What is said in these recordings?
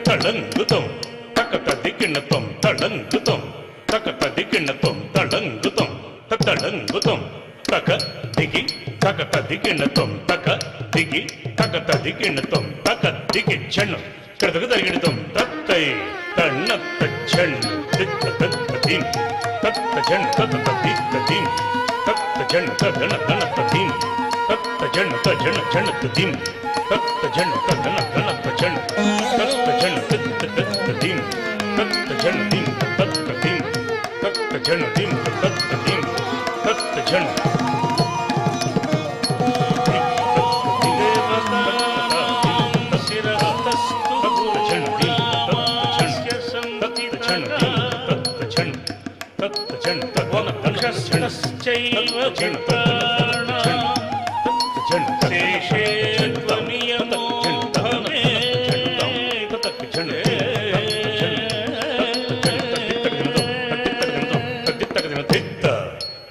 తళంగుతం తకత దిగిణతం తళంగుతం తకత దిగిణతం తళంగుతం తళంగుతం తక దిగి తకత దిగిణతం తక దిగి తకత దిగిణతం తక దిగి ఛణ కడతక తగిణతం తత్తై తన్నత ఛణ తిత్త తత్త దిం తత్త ఛణ తత్త తిత్త దిం తత్త ఛణ తగణ గణత దిం తత్త ఛణ తజణ ఛణత దిం తత్త ఛణ తగణ గణత ఛణ తత్త ఛణ తిత్త తత్త దిం తత్త ఛణ దిం తత్త దిం తత్త ఛణ దిం తత్త దిం తత్త ఛణ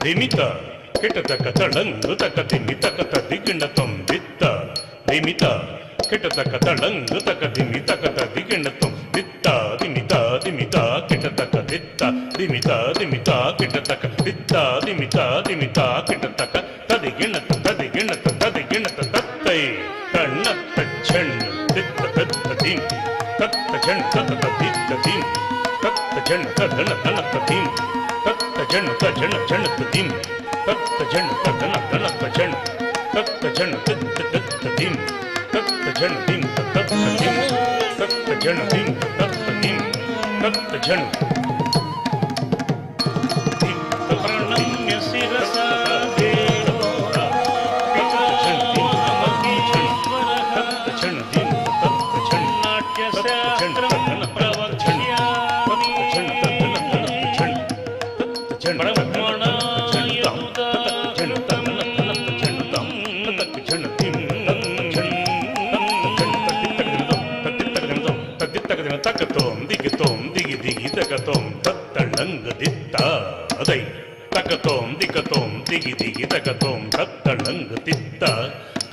దిమిత కిటతక తళంగు తక దిమితక దిగిణతం దిత్త దిమిత కిటతక తళంగు తక దిమితక దిగిణతం దిత్త దిమిత దిమిత కిటతక దిత్త దిమిత దిమిత కిటతక దిత్త దిమిత దిమిత కిటతక తదిగిణత తదిగిణత తదిగిణత తత్తై తన్నత ఛణ దిత్త తత్త దిం తత్త ఛణ తత్త దిత్త దిం తత్త ఛణ తగణ గణత దిం తత్త ఛణ తజణ ఛణత దిం తత్త ఛణ తగణ గణత ఛణ తత్త ఛణ తిత్త తత్త దిం తత్త ఛణ దిం తత్త దిం తత్త ఛణ దిం తత్త దిం తత్త ఛణ ప్రణమ్య శిరసా దేవో తత్త ఛణ దిం తత్త ఛణ నాట్య శాస్త్రం తకతోం దిగితోం దిగి దిగి తకతోం తత్తళంగు దిత్త అదై తకతోం దిగతోం దిగి దిగి తకతోం తత్తళంగు దిత్త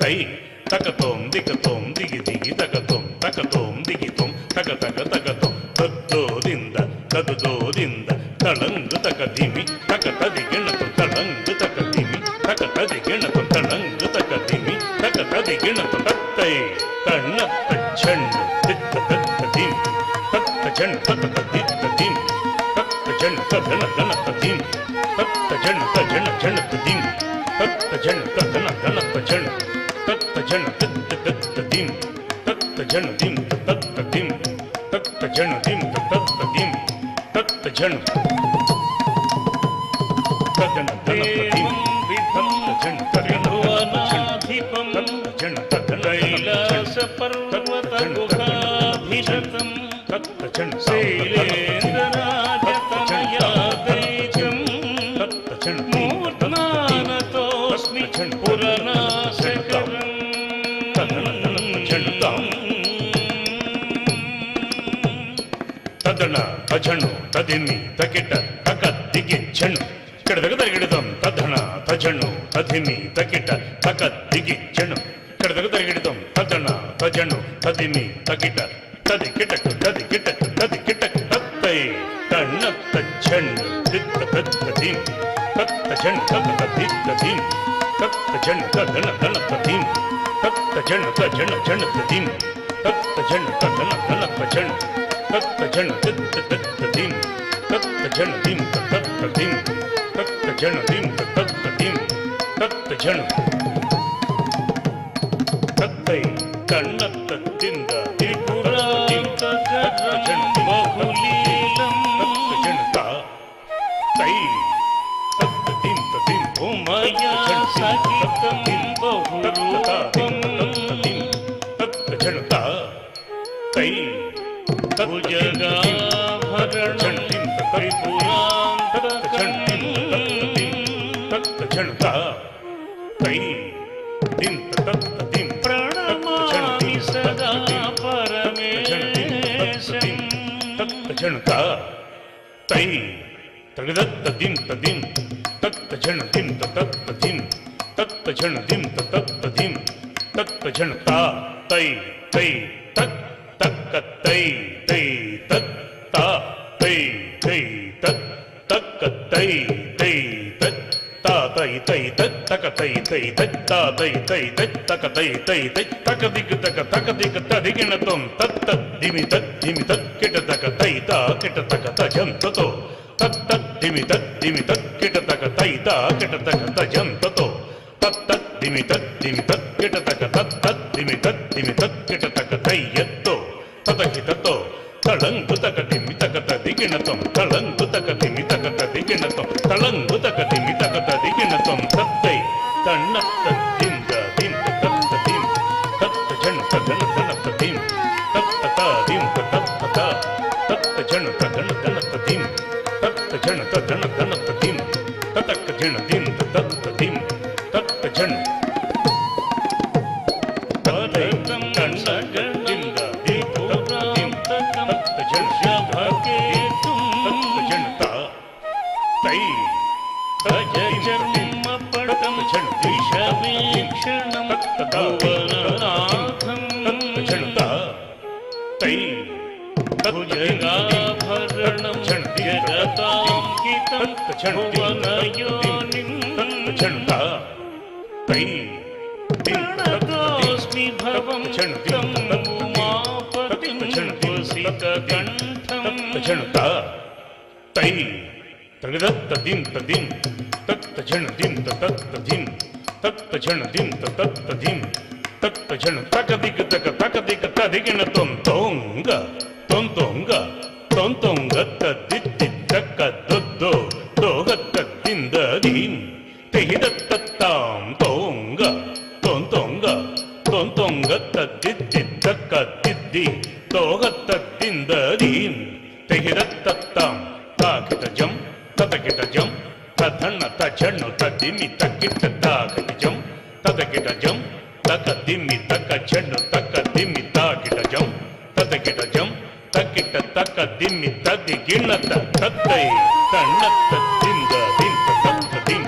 తై తకతోం దిగతోం దిగి దిగి తకతోం తకతోం దిగితోం తక తక తకతోం తద్దోదింద తదుదోదింద తళంగు తక దిమి తక తదిగిణతం తళంగు తక దిమి తక తదిగిణతం తళంగు తక దిమి తక తదిగిణతం తత్తై తన్నత ఛణ దిత్త తత్త దిం తత్త ఛణ తత్త దిత్త దిం తత్త ఛణ తగణ గణత దిం తత్త ఛణ తజణ ఛణత దిం తత్త ఛణ తగణ గణత ఛణ తత్త ఛణ తిత్త తత్త దిం తత్త ఛణ దిం తత్త దిం తత్త ఛణ దిం తత్త దిం తత్త ఛణ తగణ గణత దిం విధత్త ఛణ తగణ వనాధిపం తత్త ఛణ తగణ కైలాస పర్వత గుహాధిశతం తత్త ఛణ శైలేంద్రరాజతనయాదైజం తత్త ఛణ మూర్ధ్నానతోస్మి పురనాశకరం తదణ తజణు తదిమి తకిట తక దిగి ఛణు కడదగ తగిడతం తదణ తజణు తదిమి తకిట తక దిగి ఛణు కడదగ తగిడతం తదణ తజణు తదిమి తకిట తది కిటకు తది కిటకు తది కిటకు తత్తై తన్నత ఛణ దిత్త తత్త దిం తత్త ఛణ తత్త దిత్త దిం తత్త ఛణ తగణ గణత దిం తత్త ఛణ తజణ ఛణత దిం తత్త ఛణ తగణ గణత ఛణ తత్త ఛణ తిత్త తత్త దిం తత్త ఛణ దిం తత్త దిం తత్త ఛణ దిం తత్త దిం తత్త ఛణ తత్తై తన్నత దింద త్రిపురాంత జగం బహులీలం తత్త ఛణ తై తత్త దిం తదిం ఉమయా సహితం బహురూపం తత్త ఛణ తై భుజగాభరణం త్రిపురాంతకం తత్త ఛణ తై దిం తత్త దిం ప్రణమామి ಝಣತ ತೈ ತಗದತ್ತ ದಿಂ ತದಿಂ ತತ್ತ ಝಣ ದಿಂ ತತ್ತ ದಿಂ ತತ್ತ ಝಣ ದಿಂ ತತ್ತ ದಿಂ ತತ್ತ ಝಣತ ತೈ ತೈ ತತ್ ತಕ್ಕ ತೈ ತೈ ತತ್ ತಾ ತೈ ತೈ ತತ್ ತಕ್ಕ ತೈ ತೈ ತತ್ ತಾ ತೈ ತೈ ತತ್ ತಕ ತೈ ತೈ ತತ್ ತಾ ತೈ ತೈ ತತ್ ತಕ ತೈ ತೈ ತತ್ ತಕ ದಿಗ್ ತದಿಗಿಣ ತೊಂ ತತ್ತ ದಿಮಿ ತತ್ ಕಿಟ ತಕ ತೈ ತಾ ಕಿಟ ತಕ ತ ಜಂ ತತೋ ತತ್ತ ದಿಮಿ ತತ್ ಕಿಟ ತಕ ತೈ ತಾ ಕಿಟ ತಕ ತ ಜಂ ತತೋ ತತ್ತ ದಿಮಿ ತತ್ ಕಿಟ ತಕ ತತ್ ದಿಮಿ ತತ್ ಕಿಟ ತಕ ತೈ ಎತ್ತೋ ತತಕಿ ತತೋ ತಳಂಗು ತಕ ದಿಮಿ ತಕ ತದಿಗಿಣ ತೊಂ ತಳಂಗು ತಕ ದಿಮಿ ತಕ ತದಿಗಿಣ ತೊಂ ತಳಂಗು ತಕ ದಿಮಿ ತಕ ತದಿಗಿಣ ತೊಂ ತತ್ತೈ ತಣ್ಣತ್ತ ದಿಂದ ದಿಂದ ತತ್ತ ದಿಂ ತತ್ತ ಝಣತ ಗಣ ಗಣತ ದಿಂ ತತ್ತ ತಾ ದಿಂ ತತ್ತ ತಾ ತತ್ತ ಝಣತ ಗಣ ಗಣತ ದಿಂ ತತ್ತ ಝಣತ ಗಣ ಗಣತ ದಿಂ ತತಕ್ಕ ಝಣ ದಿಂ ತತ್ತ ದಿಂ ತತ್ತ ಝಣ ತೈ ತಣ್ಣ ಗಣದಿಂದ ದಿಂ ದಿಂ ತತ್ತ ಝಣ ಶಭಕೆ ತತ್ತ ಝಣತ ತೈ ಜನ್ಮ ಪಟಂ ವಿಷವೀಕ್ಷಣಂ ಭುವನನಾಥಂ ಝಣತ ತೈ ಭುಜಗಾಭರಣಂ ಜಗತಾಂಕಿತಂ ಭುವನಯೋನಿಂ ಝಣತ ತೈ ಪ್ರಣತೋಸ್ಮಿ ಭವಂ तं ಉಮಾಪತಿಂ ವಸಿತಕಂಠಂ ಝಣತ ತೈ ತಗದತ್ತ ದಿಂ ತದಿಂ ತತ್ತ ಝಣ ದಿಂ ತತ್ತ ದಿಂ ತತ್ತ ಝಣ ದಿಂ ತತ್ತ ದಿಂ ತತ್ತ ಝಣ ತಕ ದಿಗ ತದಿಗಿಣ ತೊಂ ತೋಂಗ ತೊಂತೊಂಗ ತೊಂತೊಂಗ ತದ್ದಿತ್ತಿ ತಕ್ಕ ದೊದ್ದೋ ದೋಗತ್ತ ದಿಂದ ದೀಂ ತೆಹಿದತ್ತಾಂ ತೋಂಗ ತೊಂತೊಂಗ ತೊಂತೊಂಗ ತದ್ದಿತ್ತಿ ತಕ್ಕ ದಿದ್ದಿ ದೋಗತ್ತ ದಿಂದ ದೀಂ ತೆಹಿದತ್ತಾಂ ತಾಕಿಟ ಜಂ ತತಕಿಟ ಜಂ ತಧಣ್ಣ ತಝಣ್ಣು ತದಿಮಿ ತಕ್ಕಿಟ್ಟ ತಾಕಿಟ ಜಂ ತತಕಿಟ ಜಂ ತಕ ದಿಮ್ಮಿ ತಕ ಝಣ್ಣು ತಕ ದಿಮ್ಮಿ ತಾಕಿಟ ಜಂ ತತಕಿಟ ಜಂ ತಕ್ಕಿಟ್ಟ ತಕ ದಿಮ್ಮಿ ತದಿಗಿಣ್ಣತ ತತ್ತೈ ತಣ್ಣತ್ತ ದಿಂದ ದಿಂತ ತತ್ತ ದಿಂ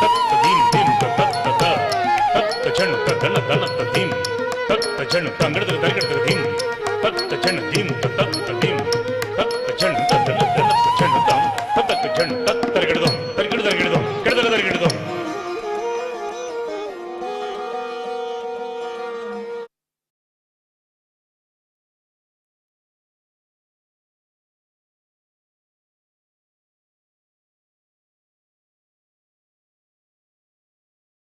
ತತ್ತ ದಿಂ ದಿಂತ ತತ್ತ ತ ತತ್ತ ಝಣ್ಣು ತಗಣ ದನತ್ತ ದಿಂ ತತ್ತ ಝಣ್ಣು ತಂಗಡದ ತಗಡದ ದಿಂ ತತ್ತ ಝಣ್ಣ ದಿಂ ತತ್ತ ದಿಂ ತತ್ತ ಝಣ್ಣ